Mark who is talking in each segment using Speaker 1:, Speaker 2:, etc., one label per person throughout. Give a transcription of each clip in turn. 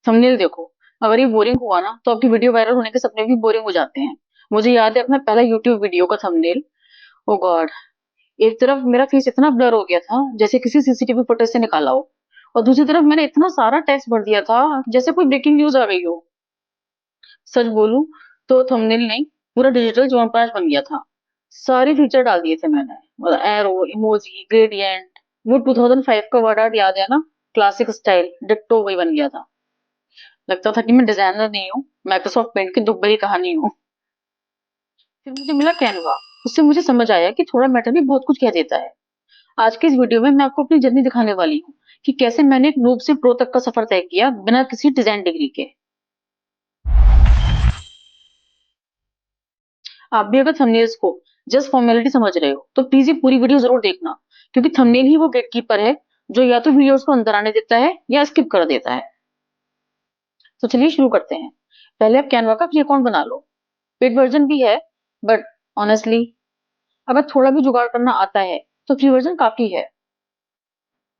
Speaker 1: Thumbnail देखो। अगर ये बोरिंग हुआ ना तो आपकी वीडियो वायरल होने के सपने भी बोरिंग हो जाते हैं। मुझे याद है अपना पहला यूट्यूब वीडियो का थंबनेल। ओ गॉड। एक तरफ मेरा फेस इतना ब्लर हो गया था जैसे किसी सीसीटीवी फुटेज से निकाला हो, और दूसरी तरफ मैंने इतना सारा टेक्स्ट भर दिया था जैसे कोई ब्रेकिंग न्यूज आ गई हो। सच बोलूं तो थंबनेल नहीं, पूरा डिजिटल च्यवनप्राश बन गया था। सारे फीचर डाल दिए थे मैंने, मतलब एरो, इमोजी, ग्रेडियंट। वो 2005 का वर्ड आर्ट याद है ना? क्लासिक स्टाइल डिट्टो वही बन गया था। लगता था कि मैं डिजाइनर नहीं हूँ, माइक्रोसॉफ्ट पेंट की दुबई कहानी हूँ। फिर मुझे मिला कैनवा। उससे मुझे समझ आया कि थोड़ा मैटर भी बहुत कुछ कह देता है। आज की इस वीडियो में मैं आपको अपनी जर्नी दिखाने वाली हूँ कि कैसे मैंने एक नूब से प्रो तक का सफर तय किया बिना किसी डिजाइन डिग्री के। आप भी अगर थंबनेल्स को जस्ट फॉर्मेलिटी समझ रहे हो तो प्लीज ये पूरी वीडियो जरूर देखना, क्योंकि थंबनेल ही वो गेटकीपर है जो या तो वीडियोस को अंदर आने देता है या स्किप कर देता है। तो चलिए शुरू करते हैं। पहले आप कैनवा का फ्री अकाउंट बना लो। पेड वर्जन भी है, बट ऑनेस्टली अगर थोड़ा भी जुगाड़ करना आता है तो फ्री वर्जन काफी है।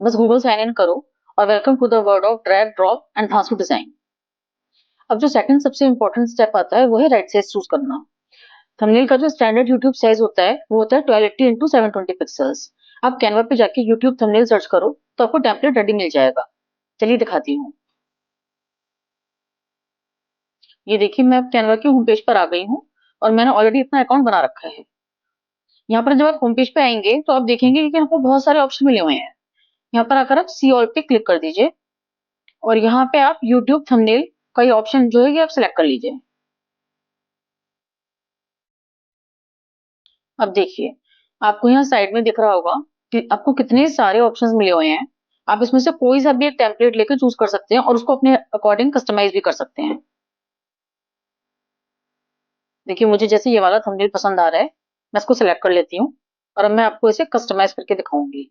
Speaker 1: बस गूगल साइन इन करो और welcome to the world of drag drop and transfer design. अब जो सेकंड सबसे इंपॉर्टेंट स्टेप आता है वो है राइट साइज चूज करना। थंबनेल का जो स्टैंडर्ड यूट्यूब साइज होता है वो होता है 1280 इंटू 720 पिक्सल्स। आप कैनवा पे जाके यूट्यूब थंबनेल सर्च करो तो आपको टेम्पलेट रेडी मिल जाएगा। चलिए दिखाती हूँ। ये देखिए, मैं अब कैनवा के होम पेज पर आ गई हूँ और मैंने ऑलरेडी अपना अकाउंट बना रखा है। यहाँ पर जब आप होम पेज पे आएंगे तो आप देखेंगे कि आपको बहुत सारे ऑप्शन मिले हुए हैं। यहाँ पर आकर आप सी ऑल पे क्लिक कर दीजिए और यहाँ पे आप यूट्यूब थंबनेल का ये ऑप्शन जो है ये आप सिलेक्ट कर लीजिए। अब देखिए, आपको यहाँ साइड में दिख रहा होगा कि आपको कितने सारे ऑप्शंस मिले हुए हैं। आप इसमें से कोई सा भी एक टेम्पलेट लेकर चूज कर सकते हैं और उसको अपने अकॉर्डिंग कस्टमाइज भी कर सकते हैं। देखिए, मुझे जैसे ये वाला थंबनेल पसंद आ रहा है, मैं इसको सिलेक्ट कर लेती हूँ और अब मैं आपको इसे कस्टमाइज करके दिखाऊंगी।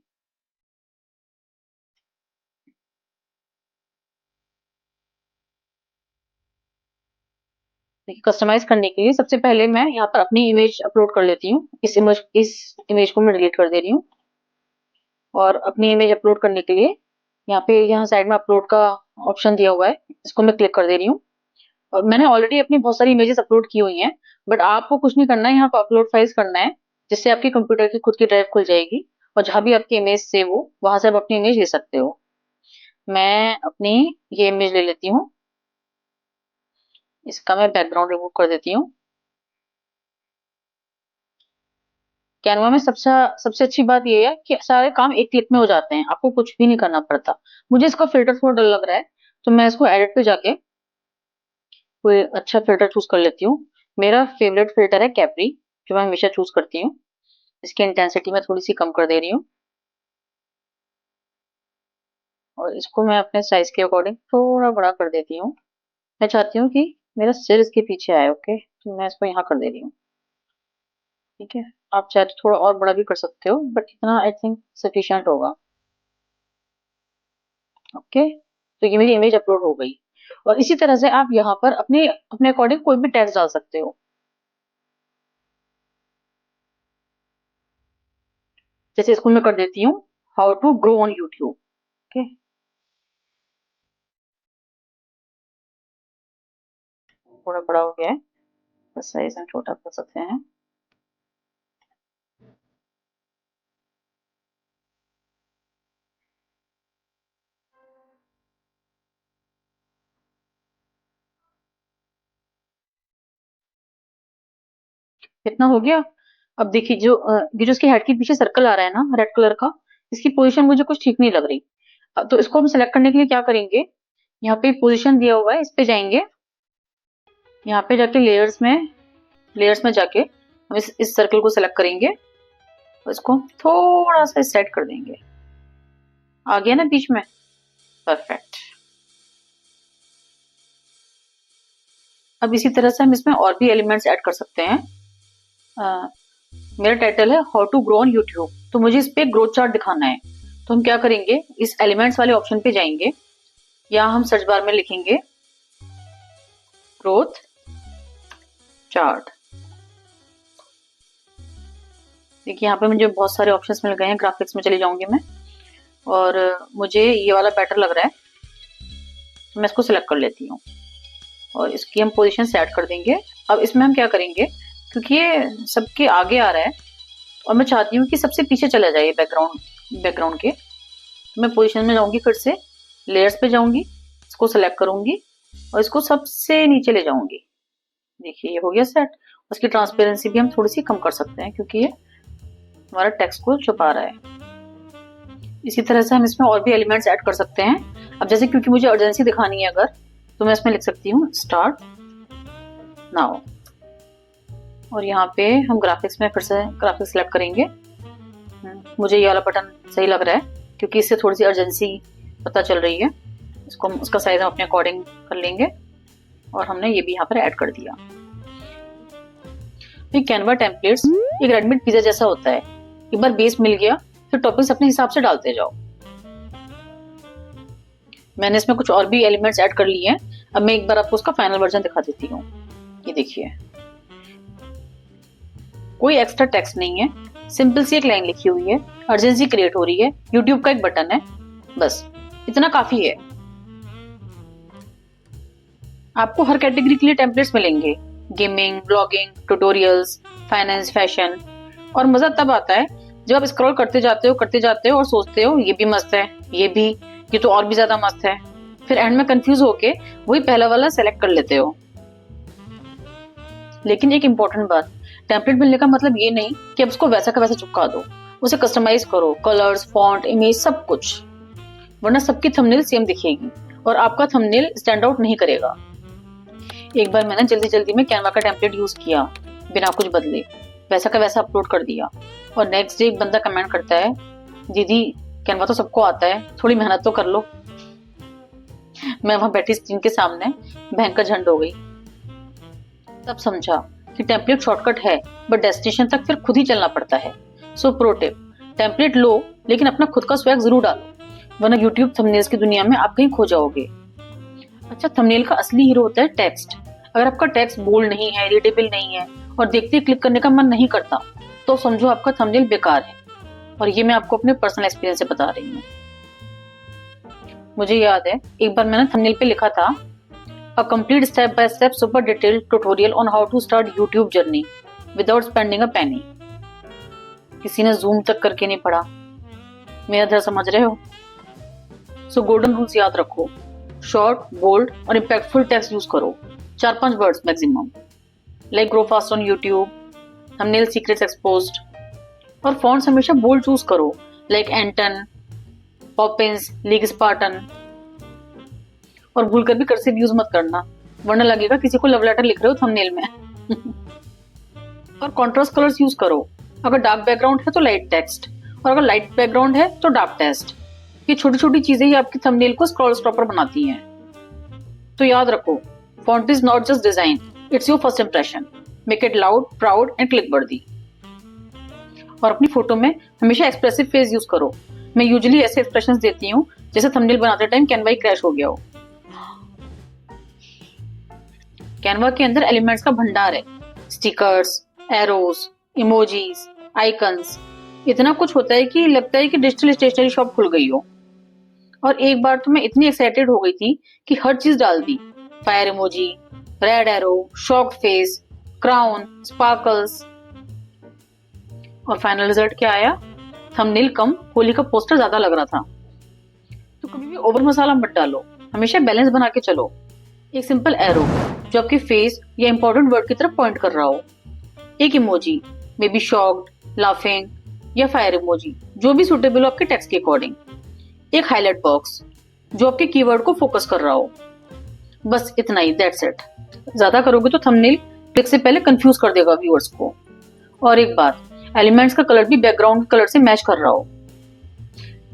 Speaker 1: देखिए, कस्टमाइज करने के लिए सबसे पहले मैं यहाँ पर अपनी इमेज अपलोड कर लेती हूँ। इस इमेज को मैं डिलीट कर दे रही हूँ और अपनी इमेज अपलोड करने के लिए यहाँ साइड में अपलोड का ऑप्शन दिया हुआ है, इसको मैं क्लिक कर दे रही हूँ। और मैंने ऑलरेडी अपनी बहुत सारी इमेजेस अपलोड की हुई हैं, बट आपको कुछ नहीं करना है, यहाँ पर अपलोड फाइल्स करना है, जिससे आपके कंप्यूटर की खुद की ड्राइव खुल जाएगी और जहां भी आपकी इमेज सेव हो वहां से आप अपनी इमेज ले सकते हो। मैं अपनी ये इमेज ले लेती हूँ। इसका मैं बैकग्राउंड रिमूव कर देती हूँ। कैनवा में सबसे सबसे अच्छी बात ये है कि सारे काम एक क्लिक में हो जाते हैं, आपको कुछ भी नहीं करना पड़ता। मुझे इसका फिल्टर थोड़ा डर लग रहा है, तो मैं इसको एडिट पे जाके कोई अच्छा फिल्टर चूज कर लेती हूँ। मेरा फेवरेट फिल्टर है कैपरी, जो मैं हमेशा चूज करती हूँ। इसकी इंटेंसिटी मैं थोड़ी सी कम कर दे रही हूँ और इसको मैं अपने साइज के अकॉर्डिंग थोड़ा बड़ा कर देती हूँ। मैं चाहती हूँ कि मेरा सिर इसके पीछे आए। ओके, तो मैं इसको यहाँ कर दे रही हूँ। ठीक है, आप चाहे तो थोड़ा और बड़ा भी कर सकते हो, बट इतना आई थिंक सफिशिएंट होगा। ओके, तो ये मेरी इमेज अपलोड हो गई। और इसी तरह से आप यहाँ पर अपने अपने अकॉर्डिंग कोई भी टेक्स्ट डाल सकते हो। जैसे इसको मैं कर देती हूँ, how to grow on YouTube. Okay, थोड़ा बड़ा हो गया है, बस साइज हम छोटा कर सकते हैं। कितना हो गया? अब देखिए, ये जो इसके हेड के पीछे सर्कल आ रहा है ना रेड कलर का, इसकी पोजीशन मुझे कुछ ठीक नहीं लग रही। तो इसको हम सेलेक्ट करने के लिए क्या करेंगे, यहाँ पे पोजीशन दिया हुआ है, इस पे जाएंगे। यहाँ पे जाके लेयर्स में जाके हम इस सर्कल को सेलेक्ट करेंगे और इसको थोड़ा सा सेट कर देंगे। आ गया ना बीच में? परफेक्ट। अब इसी तरह से हम इसमें और भी एलिमेंट्स ऐड कर सकते हैं। अ, मेरा टाइटल है how to grow on YouTube, तो मुझे इस पे ग्रोथ चार्ट दिखाना है। तो हम क्या करेंगे, इस एलिमेंट्स वाले ऑप्शन पे जाएंगे या हम सर्च बार में लिखेंगे ग्रोथ चार्ट। देखिए, यहाँ पे मुझे बहुत सारे ऑप्शंस मिल गए हैं। ग्राफिक्स में चली जाऊंगी मैं और मुझे ये वाला बेटर लग रहा है। तो मैं इसको सिलेक्ट कर लेती हूँ और इसकी हम पोजीशन सेट कर देंगे। अब इसमें हम क्या करेंगे, क्योंकि ये सबके आगे आ रहा है और मैं चाहती हूँ कि सबसे पीछे चला जाए बैकग्राउंड के, तो मैं पोजीशन में जाऊंगी, फिर से लेयर्स पे जाऊंगी, इसको सेलेक्ट करूंगी और इसको सबसे नीचे ले जाऊंगी। देखिए ये हो गया सेट। उसकी ट्रांसपेरेंसी भी हम थोड़ी सी कम कर सकते हैं क्योंकि ये हमारा टेक्स्ट को छुपा रहा है। इसी तरह से हम इसमें और भी एलिमेंट्स ऐड कर सकते हैं। अब जैसे क्योंकि मुझे अर्जेंसी दिखानी है अगर, तो मैं इसमें लिख सकती हूँ स्टार्ट नाउ और यहाँ पे हम ग्राफिक्स में फिर से ग्राफिक्स सेलेक्ट करेंगे। मुझे ये वाला बटन सही लग रहा है क्योंकि इससे थोड़ी सी अर्जेंसी पता चल रही है। इसको उसका साइज हम अपने अकॉर्डिंग कर लेंगे और हमने ये भी यहाँ पर ऐड कर दिया। कैनवा टेम्पलेट्स एक रेडीमेड पिज्जा जैसा होता है। एक बार बेस मिल गया फिर टॉपिक्स अपने हिसाब से डालते जाओ। मैंने इसमें कुछ और भी एलिमेंट्स ऐड कर लिए हैं। अब मैं एक बार आपको उसका फाइनल वर्जन दिखा देती हूँ। ये देखिए कोई एक्स्ट्रा टेक्स्ट नहीं है, सिंपल सी एक लाइन लिखी हुई है, अर्जेंसी क्रिएट हो रही है, यूट्यूब का एक बटन है, बस इतना काफी है। आपको हर कैटेगरी के लिए टेम्पलेट्स मिलेंगे, gaming, blogging, tutorials, finance, fashion. और मजा तब आता है जब आप स्क्रॉल करते जाते हो और सोचते हो ये भी मस्त है, ये तो और भी ज्यादा मस्त है, फिर एंड में कंफ्यूज होके वही पहला वाला सेलेक्ट कर लेते हो। लेकिन एक इंपॉर्टेंट बात, टेम्पलेट मिलने का मतलब ये नहीं कि अब उसको वैसा का वैसा चिपका दो, उसे कस्टमाइज करो, कलर्स, फॉन्ट, इमेज, सब कुछ, वरना सबकी थंबनेल सेम दिखेगी और आपका थंबनेल स्टैंड आउट नहीं करेगा। एक बार मैंने जल्दी में कैनवा का टेम्पलेट यूज किया बिना कुछ बदले, वैसा का वैसा अपलोड कर दिया और नेक्स्ट डे एक बंदा कमेंट करता है, दीदी कैनवा तो सबको आता है, थोड़ी मेहनत तो कर लो। मैं वहां बैठी स्क्रीन के सामने भयंकर झंड हो गई। तब समझा कि टेम्पलेट शॉर्टकट है बट डेस्टिनेशन तक फिर खुद ही चलना पड़ता है। सो प्रो टिप, टेम्पलेट लो लेकिन अपना खुद का स्वैग जरूर डालो, वरना यूट्यूब थंबनेल्स की दुनिया में आप कहीं खो जाओगे। अच्छा, थंबनेल का असली हीरो होता है टेक्स्ट। अगर आपका टेक्स्ट बोल्ड नहीं है, रीडेबल नहीं है और देखते ही क्लिक करने का मन नहीं करता, तो समझो आपका थंबनेल बेकार है। और ये मैं आपको अपने पर्सनल एक्सपीरियंस से बता रही हूँ। मुझे याद है एक बार मैंने थंबनेल पे लिखा था, a complete step by step super detailed tutorial on how to start YouTube journey without spending a penny. किसी ने जूम तक करके नहीं पढ़ा, मेरा दर्द समझ रहे हो। सो गोल्डन रूल्स याद रखो, शॉर्ट, बोल्ड और इम्पैक्टफुल टेक्स्ट यूज करो, 4-5 words maximum, like grow fast on YouTube, thumbnail secrets exposed. और फॉन्ट्स हमेशा बोल्ड चूज करो, लाइक एंटन, पॉपिंस, लीग स्पार्टन। और भूलकर भी कर्सिव यूज मत करना, वरना लगेगा किसी को लव लेटर लिख रहे हो थंबनेल में। और कॉन्ट्रास्ट कलर्स यूज करो, अगर डार्क बैकग्राउंड है तो लाइट टेक्स्ट और अगर लाइट बैकग्राउंड है तो डार्क टेक्स्ट। ये छोटी छोटी चीजें ही आपकी थंबनेल को स्क्रॉल स्टॉपर बनाती हैं। तो याद रखो, font is not just design, it's your first impression. Make it loud, proud and click वर्दी। और अपनी फोटो में हमेशा एक्सप्रेसिव फेस यूज करो। मैं यूजुअली ऐसे एक्सप्रेशंस देती हूँ जैसे थंबनेल बनाते टाइम कैनवा ही क्रैश हो गया हो। कैनवा के अंदर एलिमेंट्स का भंडार है, स्टिकर्स, एरोस, इमोजीज, आइकन्स, इतना कुछ होता है कि लगता है कि डिजिटल स्टेशनरी शॉप खुल गई हो। और एक बार तो मैं इतनी एक्साइटेड हो गई थी कि हर चीज डाल दी, fire emoji, red arrow, shock face, crown, sparkles. और फाइनल रिजल्ट क्या आया? थंबनेल कम, होली का पोस्टर ज्यादा लग रहा था। तो कभी भी ओवर मसाला मत डालो, हमेशा बैलेंस बना के चलो। एक सिंपल एरो जो आपके फेस या इंपॉर्टेंट वर्ड की तरफ पॉइंट कर रहा हो, एक emoji, may be shocked, laughing या फायर इमोजी, जो भी सुटेबल हो आपके टेक्स्ट के अकॉर्डिंग, एक हाईलाइट बॉक्स जो आपके कीवर्ड को फोकस कर रहा हो। बस इतना ही, दैट्स इट। ज्यादा करोगे तो थंबनेल क्लिक से पहले कंफ्यूज कर देगा व्यूअर्स को। और एक बात, एलिमेंट्स का कलर भी बैकग्राउंड कलर से मैच कर रहा हो।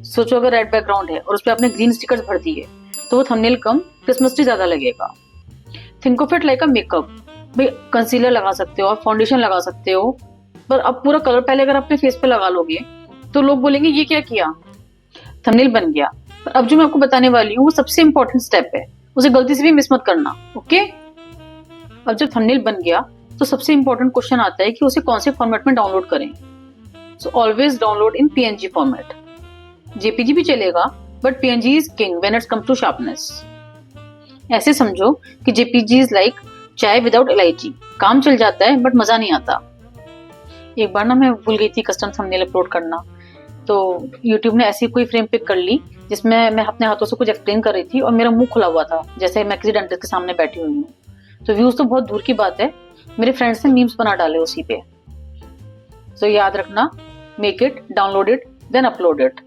Speaker 1: सोचो अगर रेड बैकग्राउंड है और उस पर आपने ग्रीन स्टिकर्स भर दिए तो वो थंबनेल कम, क्रिसमस ट्री ज्यादा लगेगा। Think of it like a makeup. भाई कंसीलर लगा सकते हो, आप फाउंडेशन लगा सकते हो, पर अब पूरा कलर पहले अगर अपने फेस पे लगा लोगे तो लोग बोलेंगे ये क्या किया। थंबनेल बन गया, पर अब जो मैं आपको बताने वाली हूँ वो सबसे इंपॉर्टेंट स्टेप है, उसे गलती से भी मिस मत करना, ओके। अब जब थंबनेल बन गया तो सबसे इंपॉर्टेंट क्वेश्चन आता है कि उसे कौन से फॉर्मेट में डाउनलोड करें। So always download in PNG format. JPG भी चलेगा, but PNG is king when it's comes to sharpness. ऐसे समझो कि JPG is like chai without elaichi, काम चल जाता है बट मजा नहीं आता। एक बार ना मैं भूल गई थी कस्टम थंबनेल अपलोड करना, तो यूट्यूब ने ऐसी कोई फ्रेम पिक कर ली जिसमें मैं अपने हाथों से कुछ एक्सप्लेन कर रही थी और मेरा मुंह खुला हुआ था, जैसे मैं किसी डेंटिस्ट के सामने बैठी हुई हूँ। तो व्यूज तो बहुत दूर की बात है, मेरे फ्रेंड्स ने मीम्स बना डाले उसी पे। तो याद रखना, make it, download it, then upload it,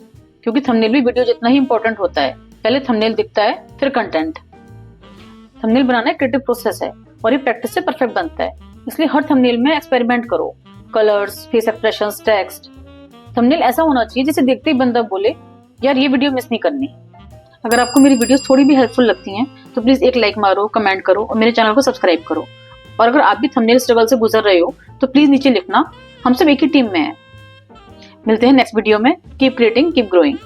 Speaker 1: क्योंकि थंबनेल भी वीडियो जितना ही इंपॉर्टेंट होता है। पहले थंबनेल दिखता है, फिर कंटेंट। थंबनेल बनाना एक क्रिएटिव प्रोसेस है और ये प्रैक्टिस से परफेक्ट बनता है, इसलिए हर थंबनेल में एक्सपेरिमेंट करो। Colours, face expressions, text. Thumbnail ऐसा होना चाहिए जिसे देखते ही बंदा बोले यार ये वीडियो मिस नहीं करनी। अगर आपको मेरी वीडियोस थोड़ी भी हेल्पफुल लगती हैं तो प्लीज एक लाइक मारो, कमेंट करो और मेरे चैनल को सब्सक्राइब करो। और अगर आप भी थंबनेल स्ट्रगल से गुजर रहे हो तो प्लीज नीचे लिखना, हम सब एक ही टीम में हैं। मिलते हैं नेक्स्ट वीडियो में। Keep creating, keep growing.